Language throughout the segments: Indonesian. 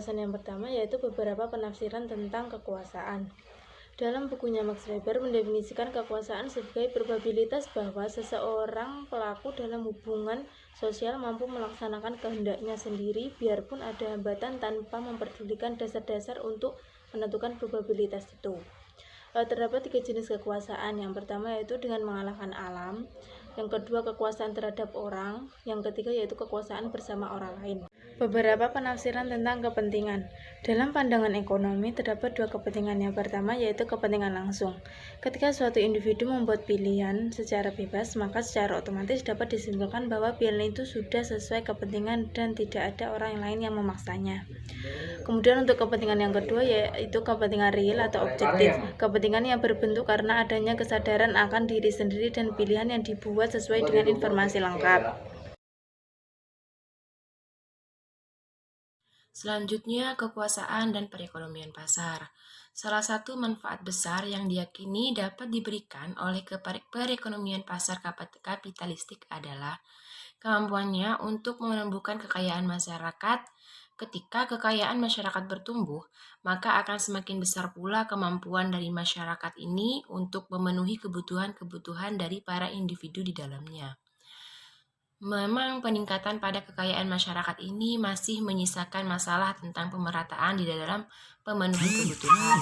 pembahasan yang pertama yaitu beberapa penafsiran tentang kekuasaan. Dalam bukunya Max Weber mendefinisikan kekuasaan sebagai probabilitas bahwa seseorang pelaku dalam hubungan sosial mampu melaksanakan kehendaknya sendiri biarpun ada hambatan tanpa memperdulikan dasar-dasar untuk menentukan probabilitas itu. Terdapat 3 jenis kekuasaan. Yang pertama yaitu dengan mengalahkan alam, yang kedua kekuasaan terhadap orang, yang ketiga yaitu kekuasaan bersama orang lain. Beberapa penafsiran tentang kepentingan. Dalam pandangan ekonomi terdapat 2 kepentingan. Yang pertama yaitu kepentingan langsung. Ketika suatu individu membuat pilihan secara bebas, maka secara otomatis dapat disimpulkan bahwa pilihan itu sudah sesuai kepentingan dan tidak ada orang lain yang memaksanya. Kemudian untuk kepentingan yang kedua yaitu kepentingan real atau objektif. Kepentingan yang berbentuk karena adanya kesadaran akan diri sendiri dan pilihan yang dibuat sesuai dengan informasi lengkap. Selanjutnya, kekuasaan dan perekonomian pasar. Salah satu manfaat besar yang diyakini dapat diberikan oleh perekonomian pasar kapitalistik adalah kemampuannya untuk menumbuhkan kekayaan masyarakat. Ketika kekayaan masyarakat bertumbuh, maka akan semakin besar pula kemampuan dari masyarakat ini untuk memenuhi kebutuhan-kebutuhan dari para individu di dalamnya. Memang peningkatan pada kekayaan masyarakat ini masih menyisakan masalah tentang pemerataan di dalam pemenuhan kebutuhan.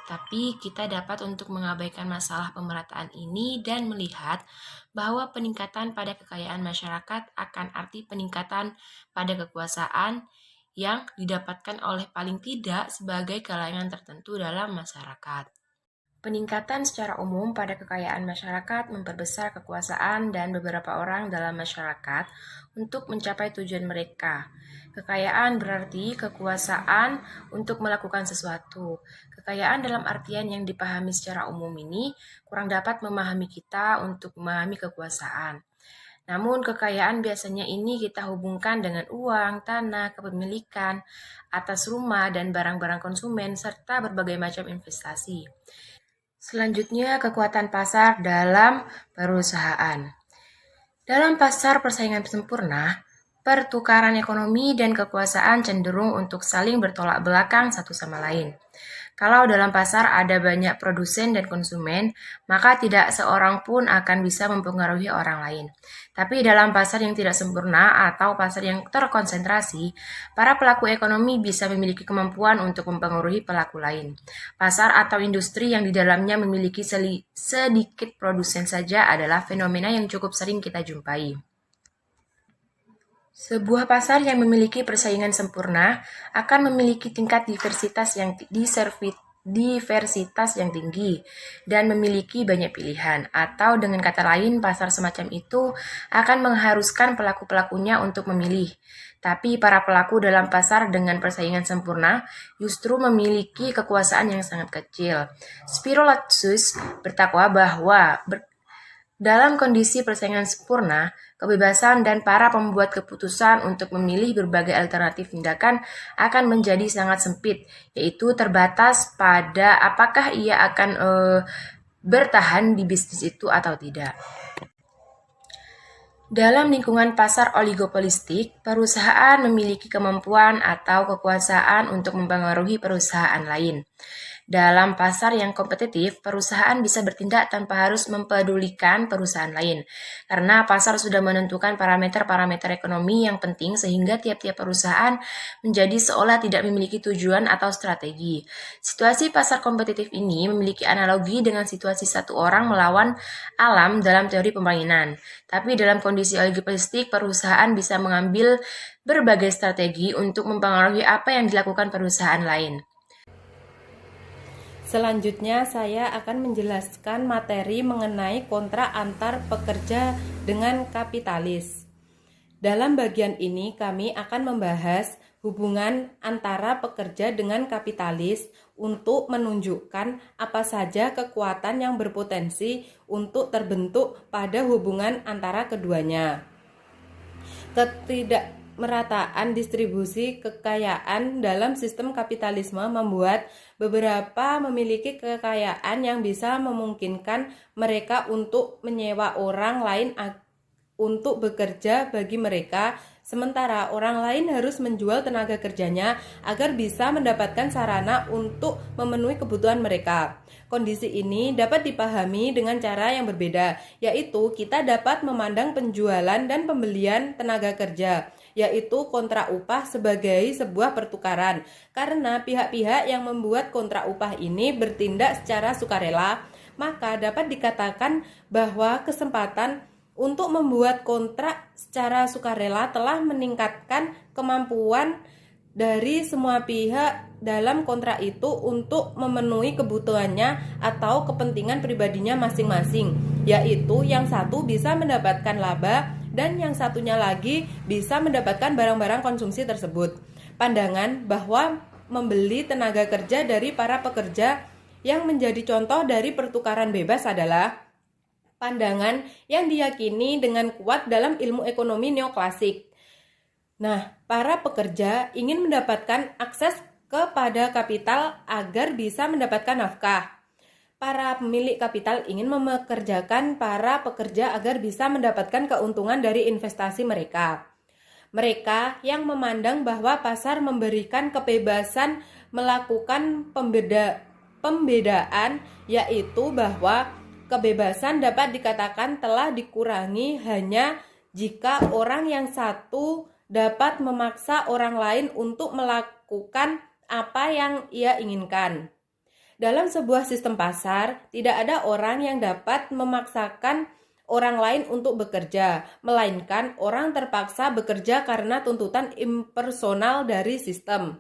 Tapi kita dapat untuk mengabaikan masalah pemerataan ini dan melihat bahwa peningkatan pada kekayaan masyarakat akan arti peningkatan pada kekuasaan yang didapatkan oleh paling tidak sebagai kalangan tertentu dalam masyarakat. Peningkatan secara umum pada kekayaan masyarakat memperbesar kekuasaan dan beberapa orang dalam masyarakat untuk mencapai tujuan mereka. Kekayaan berarti kekuasaan untuk melakukan sesuatu. Kekayaan dalam artian yang dipahami secara umum ini kurang dapat memahami kita untuk memahami kekuasaan. Namun kekayaan biasanya ini kita hubungkan dengan uang, tanah, kepemilikan, atas rumah, dan barang-barang konsumen, serta berbagai macam investasi. Selanjutnya, kekuatan pasar dalam perusahaan. Dalam pasar persaingan sempurna, pertukaran ekonomi dan kekuasaan cenderung untuk saling bertolak belakang satu sama lain. Kalau dalam pasar ada banyak produsen dan konsumen, maka tidak seorang pun akan bisa mempengaruhi orang lain. Tapi dalam pasar yang tidak sempurna atau pasar yang terkonsentrasi, para pelaku ekonomi bisa memiliki kemampuan untuk mempengaruhi pelaku lain. Pasar atau industri yang di dalamnya memiliki sedikit produsen saja adalah fenomena yang cukup sering kita jumpai. Sebuah pasar yang memiliki persaingan sempurna akan memiliki tingkat diversitas yang tinggi dan memiliki banyak pilihan, atau dengan kata lain, pasar semacam itu akan mengharuskan pelaku-pelakunya untuk memilih. Tapi para pelaku dalam pasar dengan persaingan sempurna justru memiliki kekuasaan yang sangat kecil. Spiro Latsus bertakwa bahwa dalam kondisi persaingan sempurna, kebebasan dan para pembuat keputusan untuk memilih berbagai alternatif tindakan akan menjadi sangat sempit, yaitu terbatas pada apakah ia akan bertahan di bisnis itu atau tidak. Dalam lingkungan pasar oligopolistik, perusahaan memiliki kemampuan atau kekuasaan untuk mempengaruhi perusahaan lain. Dalam pasar yang kompetitif, perusahaan bisa bertindak tanpa harus mempedulikan perusahaan lain, karena pasar sudah menentukan parameter-parameter ekonomi yang penting sehingga tiap-tiap perusahaan menjadi seolah tidak memiliki tujuan atau strategi. Situasi pasar kompetitif ini memiliki analogi dengan situasi satu orang melawan alam dalam teori permainan. Tapi dalam kondisi oligopolistik, perusahaan bisa mengambil berbagai strategi untuk mempengaruhi apa yang dilakukan perusahaan lain. Selanjutnya saya akan menjelaskan materi mengenai kontrak antar pekerja dengan kapitalis. Dalam bagian ini kami akan membahas hubungan antara pekerja dengan kapitalis untuk menunjukkan apa saja kekuatan yang berpotensi untuk terbentuk pada hubungan antara keduanya. Ketidakmerataan distribusi kekayaan dalam sistem kapitalisme membuat beberapa memiliki kekayaan yang bisa memungkinkan mereka untuk menyewa orang lain untuk bekerja bagi mereka, Sementara orang lain harus menjual tenaga kerjanya agar bisa mendapatkan sarana untuk memenuhi kebutuhan mereka. Kondisi ini dapat dipahami dengan cara yang berbeda, yaitu kita dapat memandang penjualan dan pembelian tenaga kerja, yaitu kontrak upah sebagai sebuah pertukaran. Karena pihak-pihak yang membuat kontrak upah ini bertindak secara sukarela, maka dapat dikatakan bahwa kesempatan untuk membuat kontrak secara sukarela telah meningkatkan kemampuan dari semua pihak dalam kontrak itu untuk memenuhi kebutuhannya atau kepentingan pribadinya masing-masing, yaitu yang satu bisa mendapatkan laba dan yang satunya lagi bisa mendapatkan barang-barang konsumsi tersebut. Pandangan bahwa membeli tenaga kerja dari para pekerja yang menjadi contoh dari pertukaran bebas adalah pandangan yang diyakini dengan kuat dalam ilmu ekonomi neoklasik. Nah, para pekerja ingin mendapatkan akses kepada kapital agar bisa mendapatkan nafkah. Para pemilik kapital ingin memekerjakan para pekerja agar bisa mendapatkan keuntungan dari investasi mereka. Mereka yang memandang bahwa pasar memberikan kebebasan melakukan pembedaan, yaitu bahwa kebebasan dapat dikatakan telah dikurangi hanya jika orang yang satu dapat memaksa orang lain untuk melakukan apa yang ia inginkan. Dalam sebuah sistem pasar, tidak ada orang yang dapat memaksakan orang lain untuk bekerja, melainkan orang terpaksa bekerja karena tuntutan impersonal dari sistem.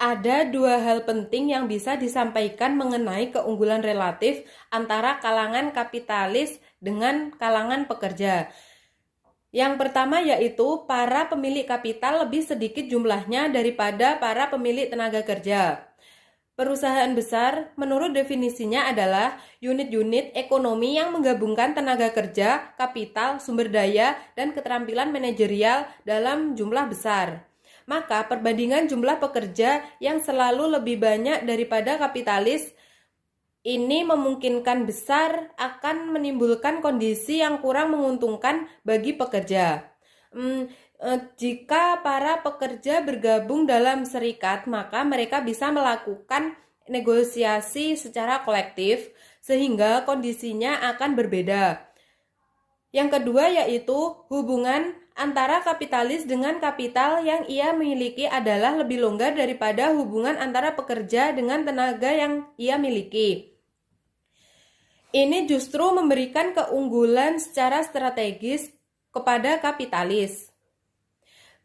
Ada dua hal penting yang bisa disampaikan mengenai keunggulan relatif antara kalangan kapitalis dengan kalangan pekerja. Yang pertama yaitu para pemilik kapital lebih sedikit jumlahnya daripada para pemilik tenaga kerja. Perusahaan besar menurut definisinya adalah unit-unit ekonomi yang menggabungkan tenaga kerja, kapital, sumber daya, dan keterampilan manajerial dalam jumlah besar. Maka perbandingan jumlah pekerja yang selalu lebih banyak daripada kapitalis ini memungkinkan besar akan menimbulkan kondisi yang kurang menguntungkan bagi pekerja. Jika para pekerja bergabung dalam serikat, maka mereka bisa melakukan negosiasi secara kolektif sehingga kondisinya akan berbeda. Yang kedua yaitu hubungan antara kapitalis dengan kapital yang ia miliki adalah lebih longgar daripada hubungan antara pekerja dengan tenaga yang ia miliki. Ini justru memberikan keunggulan secara strategis kepada kapitalis.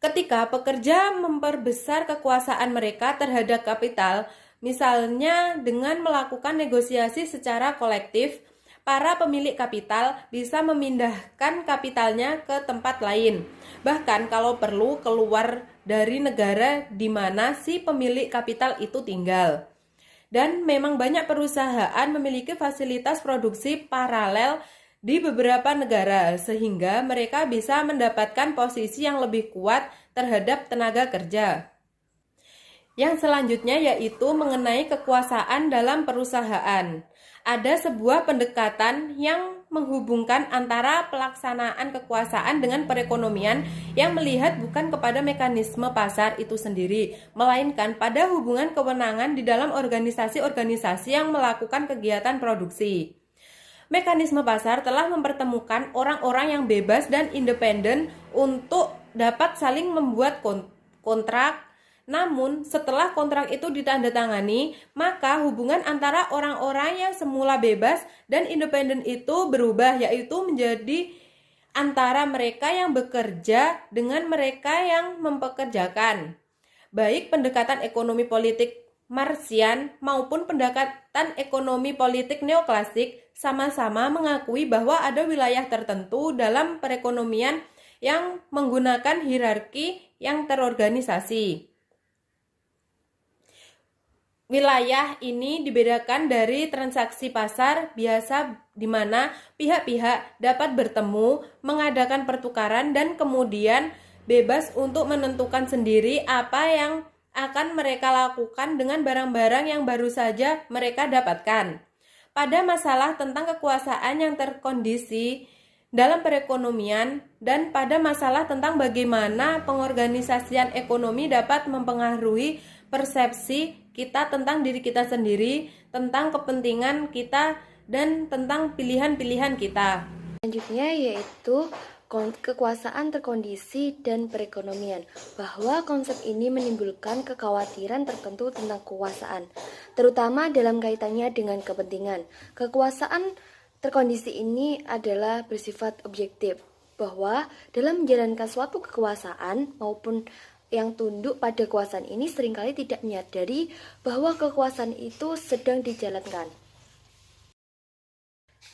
Ketika pekerja memperbesar kekuasaan mereka terhadap kapital, misalnya dengan melakukan negosiasi secara kolektif, para pemilik kapital bisa memindahkan kapitalnya ke tempat lain. Bahkan kalau perlu keluar dari negara di mana si pemilik kapital itu tinggal. Dan memang banyak perusahaan memiliki fasilitas produksi paralel di beberapa negara sehingga mereka bisa mendapatkan posisi yang lebih kuat terhadap tenaga kerja. Yang selanjutnya yaitu mengenai kekuasaan dalam perusahaan. Ada sebuah pendekatan yang menghubungkan antara pelaksanaan kekuasaan dengan perekonomian yang melihat bukan kepada mekanisme pasar itu sendiri, melainkan pada hubungan kewenangan di dalam organisasi-organisasi yang melakukan kegiatan produksi. Mekanisme pasar telah mempertemukan orang-orang yang bebas dan independen untuk dapat saling membuat kontrak. Namun, setelah kontrak itu ditandatangani, maka hubungan antara orang-orang yang semula bebas dan independen itu berubah, yaitu menjadi antara mereka yang bekerja dengan mereka yang mempekerjakan. Baik pendekatan ekonomi politik Marxian maupun pendekatan ekonomi politik neoklasik sama-sama mengakui bahwa ada wilayah tertentu dalam perekonomian yang menggunakan hierarki yang terorganisasi. Wilayah ini dibedakan dari transaksi pasar biasa di mana pihak-pihak dapat bertemu, mengadakan pertukaran dan kemudian bebas untuk menentukan sendiri apa yang akan mereka lakukan dengan barang-barang yang baru saja mereka dapatkan. Pada masalah tentang kekuasaan yang terkondisi dalam perekonomian dan pada masalah tentang bagaimana pengorganisasian ekonomi dapat mempengaruhi persepsi kita tentang diri kita sendiri, tentang kepentingan kita, dan tentang pilihan-pilihan kita. Selanjutnya yaitu kekuasaan terkondisi dan perekonomian, bahwa konsep ini menimbulkan kekhawatiran tertentu tentang kekuasaan, terutama dalam kaitannya dengan kepentingan. Kekuasaan terkondisi ini adalah bersifat objektif, bahwa dalam menjalankan suatu kekuasaan maupun yang tunduk pada kekuasaan ini seringkali tidak menyadari bahwa kekuasaan itu sedang dijalankan.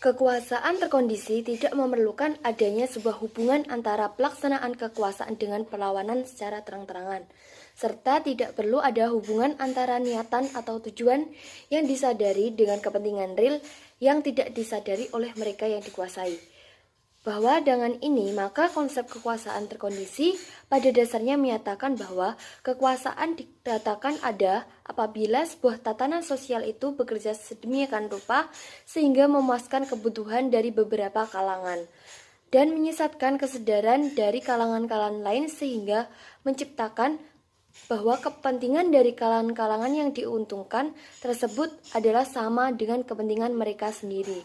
Kekuasaan terkondisi tidak memerlukan adanya sebuah hubungan antara pelaksanaan kekuasaan dengan perlawanan secara terang-terangan, serta tidak perlu ada hubungan antara niatan atau tujuan yang disadari dengan kepentingan real yang tidak disadari oleh mereka yang dikuasai. Bahwa dengan ini, maka konsep kekuasaan terkondisi pada dasarnya menyatakan bahwa kekuasaan dikatakan ada apabila sebuah tatanan sosial itu bekerja sedemikian rupa sehingga memuaskan kebutuhan dari beberapa kalangan dan menyesatkan kesadaran dari kalangan-kalangan lain sehingga menciptakan bahwa kepentingan dari kalangan-kalangan yang diuntungkan tersebut adalah sama dengan kepentingan mereka sendiri.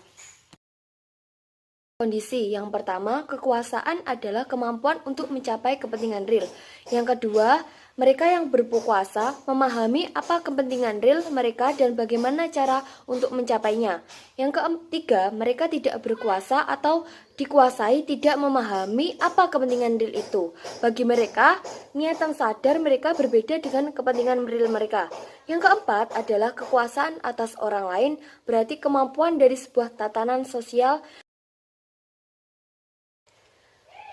Kondisi yang pertama, kekuasaan adalah kemampuan untuk mencapai kepentingan real. Yang kedua, mereka yang berkuasa memahami apa kepentingan real mereka dan bagaimana cara untuk mencapainya. Yang ketiga, mereka tidak berkuasa atau dikuasai tidak memahami apa kepentingan real itu. Bagi mereka, niatan sadar mereka berbeda dengan kepentingan real mereka. Yang keempat adalah kekuasaan atas orang lain, berarti kemampuan dari sebuah tatanan sosial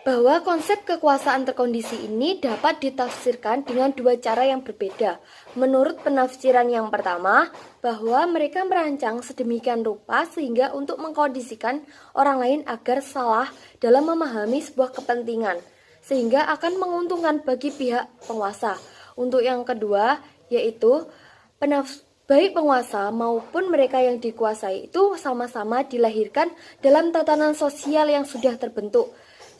bahwa konsep kekuasaan terkondisi ini dapat ditafsirkan dengan dua cara yang berbeda. Menurut penafsiran yang pertama, bahwa mereka merancang sedemikian rupa sehingga untuk mengkondisikan orang lain agar salah dalam memahami sebuah kepentingan, sehingga akan menguntungkan bagi pihak penguasa. Untuk yang kedua, yaitu baik penguasa maupun mereka yang dikuasai itu sama-sama dilahirkan dalam tatanan sosial yang sudah terbentuk,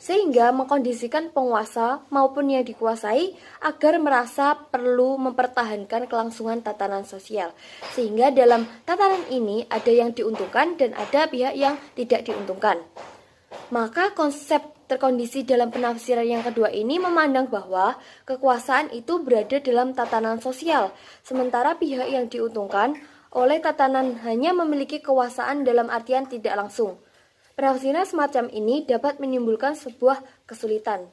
sehingga mengkondisikan penguasa maupun yang dikuasai agar merasa perlu mempertahankan kelangsungan tatanan sosial. Sehingga dalam tatanan ini ada yang diuntungkan dan ada pihak yang tidak diuntungkan. Maka konsep terkondisi dalam penafsiran yang kedua ini memandang bahwa kekuasaan itu berada dalam tatanan sosial, sementara pihak yang diuntungkan oleh tatanan hanya memiliki kekuasaan dalam artian tidak langsung. Penafsiran semacam ini dapat menimbulkan sebuah kesulitan.